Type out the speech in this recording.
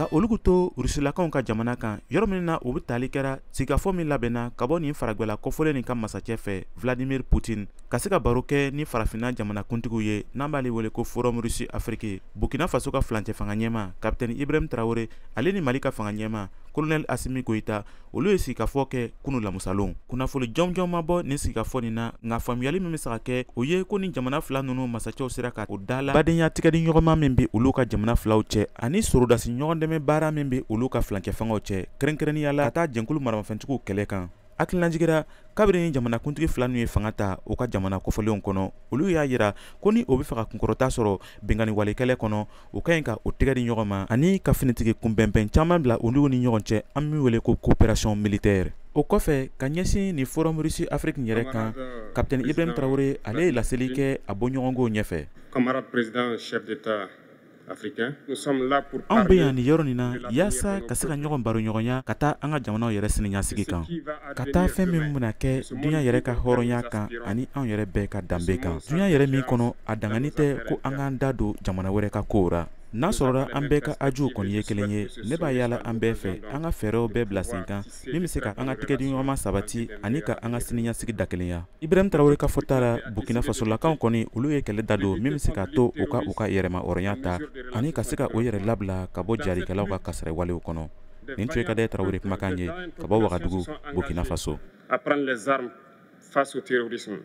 ka olugu to rusilakaw ka jamana kan yɔrɔ min na u bɛ tali kɛra sigikafɔ min labɛnna ka bɔ nin faragwɛla kɔfɔlen nin ka masakɛ fɛ Vladimir Putin ka se ka baro kɛ ni farafinna jamana kuntigiw ye n'an b'ale wele ko Forum Russe Afrique. Burkina Faso ka flancɛ fanga ɲɛma Capitaine Ibrahim Traoré ale ni Mali ka fanga ɲɛma Colonel Assimi Goïta olu ye sigikafɔ kɛ kunu lamusalon. Kunnafoni jɔnjɔn ma bɔ nin sigikafɔ nin na nka faamuyali min bɛ se ka kɛ o ye ko ni jamana fila ninnu masakɛw sera ka o dala badenya tigɛdi ɲɔgɔnma min bɛ olu ka jamana filaw cɛ ani sorodasi ɲɔgɔn dɛmɛ baara min bɛ olu ka flancɛ fangaw cɛ kɛrɛnkɛrɛnnenya la ka taa jɛnkulu maramafɛntigiw kɛlɛ kan. Hakilinajigira kabiri ni jamanakuntigi fila ninnu ye fanga ta u ka jamana kɔfɔlenw kɔnɔ olu y'a yira ko ni o bɛ fɛ ka kunkɔrɔta sɔrɔ bɛnkanni walekɛlɛ kɔnɔ u ka ɲi ka o tɛgɛ di ɲɔgɔn ma ani ka finitigi kunbɛnbɛn caman bila olu ni ɲɔgɔn cɛ an bɛ wele ko coopération militaire. O kɔfɛ ka ɲɛsin ni Forum Russe Afrique yɛrɛ kan Capitaine Ibrahim Traoré ale ye laseli kɛ a bɔɲɔgɔnkow ɲɛfɛ. Camarade président chef d'état africain, nous sommes là pour anw bɛ yan nin yɔrɔ nin na yaasa ka se ka ɲɔgɔn baro ɲɔgɔnya ka taa an ka jamanaw yɛrɛ siniɲasigi kan ka taa fɛn min bɛna kɛ duɲa yɛrɛ ka hɔrɔnya kan ani anw yɛrɛ bɛɛ ka danbe kan. Duɲa yɛrɛ min kɔnɔ a dangani tɛ ko an k'an da don jamana wɛrɛ ka kow ra. N'a sɔrɔla an bɛɛ ka ajuw kɔni ye kelen ye ne b'a yala an bɛɛ fɛ an ka fɛɛrɛw bɛɛ bila sen kan min bɛ se ka an ka tigɛdiɲɔgɔnma sabati ani ka an ka siniɲasigi dakelenya. Ibrahim Traoré ka fɔta la Burkina Fasolakaw kɔni olu ye kɛlɛ da don min bɛ se ka to u ka yɛrɛma hɔrɔnya ta ani ka se ka o yɛrɛ labila ka bɔ jarikɛlaw ka kasɛrɛ walew kɔnɔ. Nin tun ye Kadaye Traoré kumakan ye ka bɔ Wagadugu, Burkina Faso. À prendre les armes face au terrorisme.